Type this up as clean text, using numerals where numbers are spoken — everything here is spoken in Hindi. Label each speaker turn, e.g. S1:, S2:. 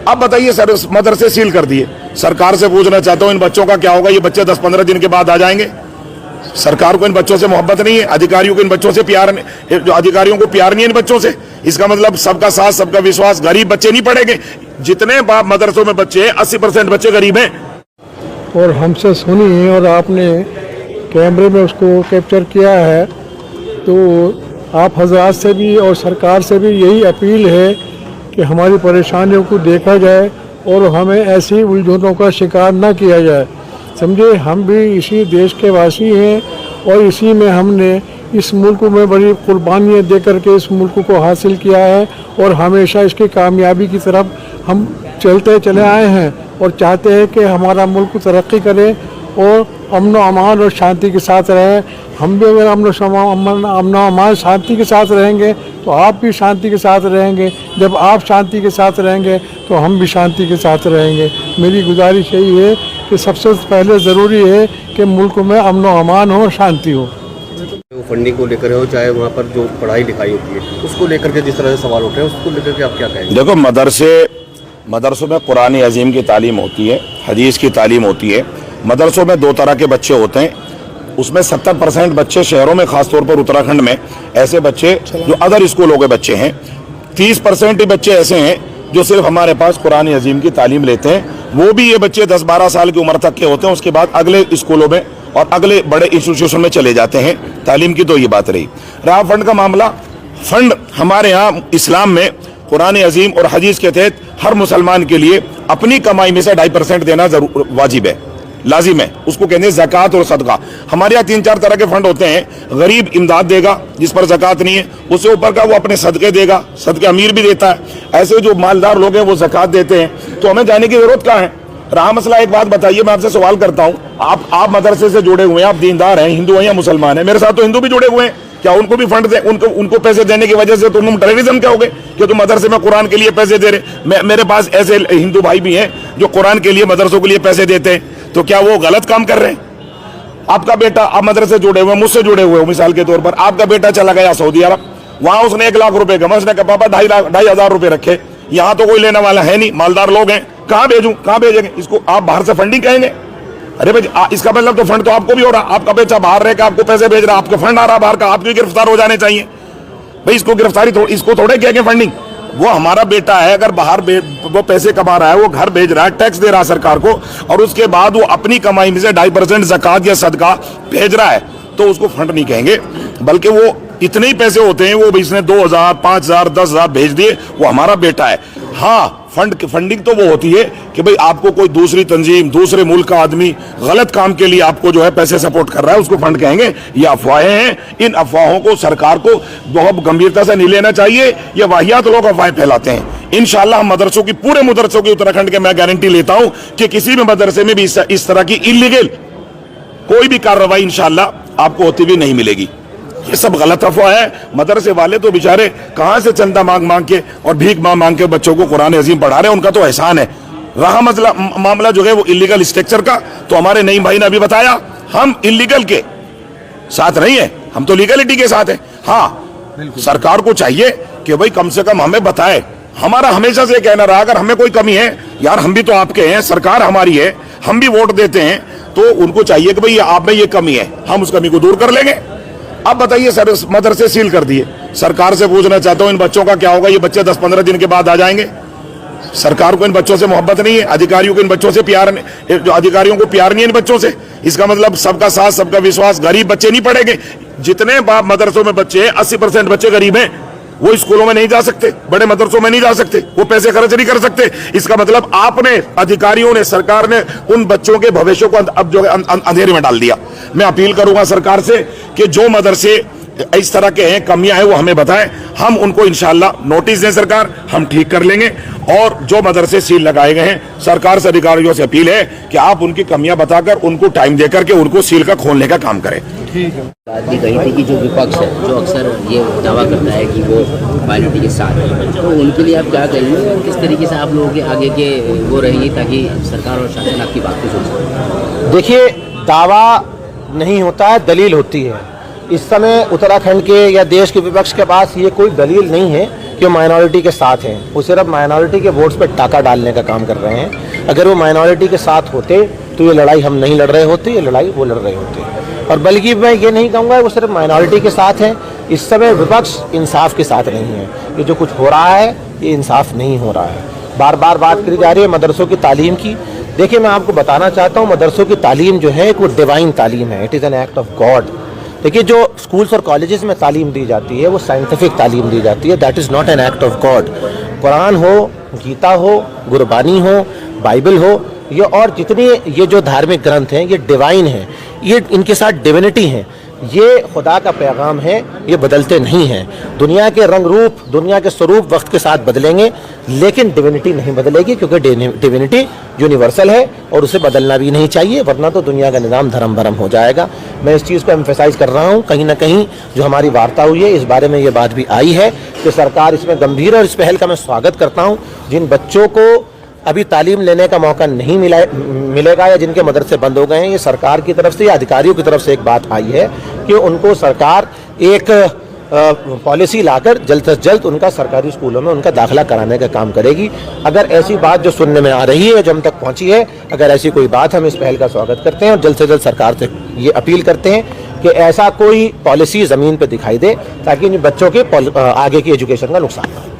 S1: अब बताइए सर, मदरसे सील कर दिए। सरकार से पूछना चाहता हूँ इन बच्चों का क्या होगा? ये बच्चे 10-15 दिन के बाद आ जाएंगे। सरकार को इन बच्चों से मोहब्बत नहीं है, अधिकारियों को इन बच्चों से प्यार नहीं, जो अधिकारियों को प्यार नहीं है इन बच्चों से। इसका मतलब सबका साथ सबका विश्वास, गरीब बच्चे नहीं पढ़ेंगे। जितने बाप मदरसों में बच्चे हैं 80% बच्चे गरीब हैं।
S2: और हमसे सुनी और आपने कैमरे में उसको कैप्चर किया है, तो आप हजरात से भी और सरकार से भी यही अपील है कि हमारी परेशानियों को देखा जाए और हमें ऐसी उलझनों का शिकार न किया जाए। समझे, हम भी इसी देश के वासी हैं और इसी में हमने इस मुल्क में बड़ी कुर्बानियाँ दे करके इस मुल्क को हासिल किया है और हमेशा इसकी कामयाबी की तरफ हम चलते चले आए हैं और चाहते हैं कि हमारा मुल्क तरक्की करे और अमन अमान और शांति के साथ रहे। हम भी अगर अमन अमान शांति के साथ रहेंगे तो आप भी शांति के साथ रहेंगे। जब आप शांति के साथ रहेंगे तो हम भी शांति के साथ रहेंगे। मेरी गुजारिश यही है कि सबसे पहले ज़रूरी है कि मुल्क में अमन अमान हो, शांति हो।
S3: फंडिंग को लेकर हो, चाहे वहाँ पर जो पढ़ाई लिखाई होती है उसको लेकर के जिस तरह से सवाल उठे हैं, उसको लेकर के आप क्या कहेंगे?
S1: देखो, मदरसों में कुरान अजीम की तालीम होती है, हदीस की तालीम होती है। मदरसों में 2 तरह के बच्चे होते हैं। उसमें 70% बच्चे शहरों में, खासतौर पर उत्तराखंड में ऐसे बच्चे जो अदर स्कूलों के बच्चे हैं। 30% ही बच्चे ऐसे हैं जो सिर्फ हमारे पास कुरान अजीम की तालीम लेते हैं। वो भी ये बच्चे 10-12 साल की उम्र तक के होते हैं। उसके बाद अगले स्कूलों में और अगले बड़े इंस्टीट्यूशन में चले जाते हैं। तालीम की तो ये बात रही। रहा फंड का मामला, फंड हमारे यहाँ इस्लाम में कुरान अजीम और हदीस के तहत हर मुसलमान के लिए अपनी कमाई में से 2.5% देना जरूर वाजिब है, लाजिम है। उसको कहते हैं ज़कात और सदका। हमारे यहाँ 3-4 तरह के फंड होते हैं। गरीब इमदाद देगा जिस पर ज़कात नहीं है, उससे ऊपर का वो अपने सदके देगा, सदके अमीर भी देता है। ऐसे जो मालदार लोग हैं वो ज़कात देते हैं। तो हमें जाने की जरूरत क्या है? रहा मसला, एक बात बताइए, मैं आपसे सवाल करता हूँ, आप मदरसे से जुड़े हुए हैं, आप दीनदार हैं, हिंदू हैं या मुसलमान हैं? मेरे साथ तो हिंदू भी जुड़े हुए हैं। क्या उनको भी फंड दे? उनको पैसे देने की वजह से तुम टेररिज्म क्या हो गए कि तुम मदरसे में कुरान के लिए पैसे दे रहे? मेरे पास ऐसे हिंदू भाई भी हैं जो कुरान के लिए, मदरसों के लिए पैसे देते हैं। तो क्या वो गलत काम कर रहे हैं? आपका बेटा, आप मदरसे जुड़े हुए, मुझसे जुड़े हुए हो, मिसाल के तौर पर आपका बेटा चला गया सऊदी अरब, वहां उसने 1 लाख रुपए कमा, उसने कहा पापा 2,500 रुपए रखे, यहाँ तो कोई लेने वाला है नहीं, मालदार लोग हैं, कहाँ भेजूं, कहाँ भेजेंगे इसको? आप बाहर से फंडिंग कहेंगे? अरे भाई, इसका मतलब तो फंड तो आपको भी हो रहा। आपका बच्चा बाहर रह के आपको पैसे भेज रहा, आपको फंड आ रहा बाहर का, आप भी गिरफ्तार हो जाने चाहिए भाई। इसको गिरफ्तारी इसको थोड़े कहेंगे फंडिंग। वो हमारा बेटा है, अगर बाहर वो पैसे कमा रहा है, वो घर भेज रहा है, टैक्स दे रहा है सरकार को, और उसके बाद वो अपनी कमाई में से 2.5% ज़कात या सदका भेज रहा है, तो उसको फंड नहीं कहेंगे। बल्कि वो इतने ही पैसे होते हैं, वो इसने 2,000, 5,000, 10,000 भेज दिए, वो हमारा बेटा है। हाँ, फंडिंग तो वो होती है कि भाई आपको कोई दूसरी तंजीम, दूसरे मुल्क का आदमी गलत काम के लिए आपको जो है पैसे सपोर्ट कर रहा है, उसको फंड कहेंगे। ये अफवाहें हैं। इन अफवाहों को सरकार को बहुत गंभीरता से नहीं लेना चाहिए। ये वाहियात लोग अफवाहें फैलाते हैं। इंशाल्लाह हम मदरसों की, पूरे मदरसों की, उत्तराखंड के मैं गारंटी लेता हूं कि किसी भी मदरसे में भी इस तरह की इलीगल कोई भी कार्रवाई इंशाल्लाह आपको होती भी नहीं मिलेगी। ये सब गलत अफवाह है। मदरसे वाले तो बेचारे कहां से चंदा मांग के और भीख मांग के बच्चों को कुरान अजीम पढ़ा रहे हैं, उनका तो एहसान है। रहा मामला जो है वो इलीगल स्ट्रक्चर का, तो हमारे नईम भाई ने अभी बताया, हम इलीगल के साथ नहीं है, हम तो लीगलिटी के साथ है। हाँ, सरकार को चाहिए कि भाई कम से कम हमें बताए। हमारा हमेशा से कहना रहा, अगर हमें कोई कमी है, यार हम भी तो आपके हैं, सरकार हमारी है, हम भी वोट देते हैं, तो उनको चाहिए कि भाई आप में ये कमी है, हम उस कमी को दूर कर लेंगे। अब बताइए सर, मदरसे सील कर दिए। सरकार से पूछना चाहता हूँ इन बच्चों का क्या होगा? ये बच्चे 10-15 दिन के बाद आ जाएंगे। सरकार को इन बच्चों से मोहब्बत नहीं है, अधिकारियों को इन बच्चों से प्यार नहीं, जो अधिकारियों को प्यार नहीं है इन बच्चों से। इसका मतलब सबका साथ सबका विश्वास, गरीब बच्चे नहीं पढ़ेंगे। जितने बाप मदरसों में बच्चे हैं 80% बच्चे गरीब हैं। वो स्कूलों में नहीं जा सकते, बड़े मदरसों में नहीं जा सकते, वो पैसे खर्च नहीं कर सकते। इसका मतलब आपने, अधिकारियों ने, सरकार ने उन बच्चों के भविष्य को अब जो अंधेरे में डाल दिया। मैं अपील करूंगा सरकार से कि जो मदरसे इस तरह के हैं, कमियां हैं, वो हमें बताएं। हम उनको इंशाल्लाह नोटिस दें, सरकार हम ठीक कर लेंगे। और जो मदरसे सील लगाए गए हैं, सरकार से, अधिकारियों से अपील है कि आप उनकी कमियां बताकर, उनको टाइम देकर के उनको सील का खोलने का काम करें।
S2: ठीक है।
S4: बात भी कही थी कि जो विपक्ष है, जो अक्सर ये दावा करता है कि वो माइनॉरिटी के साथ है, तो उनके लिए आप क्या कहेंगे और किस तरीके से आप लोगों के आगे के वो रहेंगे ताकि सरकार और शासन आपकी बात को सुन सके?
S5: देखिए, दावा नहीं होता है, दलील होती है। इस समय उत्तराखंड के या देश के विपक्ष के पास ये कोई दलील नहीं है कि वो माइनॉरिटी के साथ हैं। वो सिर्फ माइनॉरिटी के वोट्स पर टाका डालने का काम कर रहे हैं। अगर वो माइनॉरिटी के साथ होते तो ये लड़ाई हम नहीं लड़ रहे होते, ये लड़ाई वो लड़ रहे होते। और बल्कि मैं ये नहीं कहूँगा वो सिर्फ माइनॉरिटी के साथ हैं। इस समय विपक्ष इंसाफ के साथ नहीं है। ये जो कुछ हो रहा है ये इंसाफ नहीं हो रहा है। बार बार बात करी जा रही है मदरसों की तालीम की। देखिए, मैं आपको बताना चाहता हूँ, मदरसों की तालीम जो है वो डिवाइन तालीम है। It is an act of God. देखिए, जो स्कूल्स और कॉलेजेस में तालीम दी जाती है वो साइंटिफिक तालीम दी जाती है। That is not an act of God. Quran हो, गीता हो, गुरबानी हो, बाइबल हो, ये और जितने ये जो धार्मिक ग्रंथ हैं ये डिवाइन हैं। ये इनके साथ डिविनिटी है। ये खुदा का पैगाम है, ये बदलते नहीं हैं। दुनिया के रंग रूप, दुनिया के स्वरूप वक्त के साथ बदलेंगे, लेकिन डिविनिटी नहीं बदलेगी, क्योंकि डिविनिटी यूनिवर्सल है और उसे बदलना भी नहीं चाहिए, वरना तो दुनिया का निज़ाम धर्म भरम हो जाएगा। मैं इस चीज़ को एम्फेसाइज कर रहा हूँ। कहीं ना कहीं जो हमारी वार्ता हुई है इस बारे में ये बात भी आई है कि सरकार इसमें गंभीर, और इस पहल का मैं स्वागत करता हूँ। जिन बच्चों को अभी तालीम लेने का मौका नहीं मिलेगा या जिनके मदरसे बंद हो गए हैं, ये सरकार की तरफ से या अधिकारियों की तरफ से एक बात आई है कि उनको सरकार एक पॉलिसी लाकर जल्द से जल्द उनका सरकारी स्कूलों में उनका दाखिला कराने का काम करेगी। अगर ऐसी बात जो सुनने में आ रही है, जो हम तक पहुंची है, अगर ऐसी कोई बात, हम इस पहल का स्वागत करते हैं और जल्द से जल्द सरकार से ये अपील करते हैं कि ऐसा कोई पॉलिसी ज़मीन पर दिखाई दे ताकि इन बच्चों के आगे की एजुकेशन का नुकसान ना हो।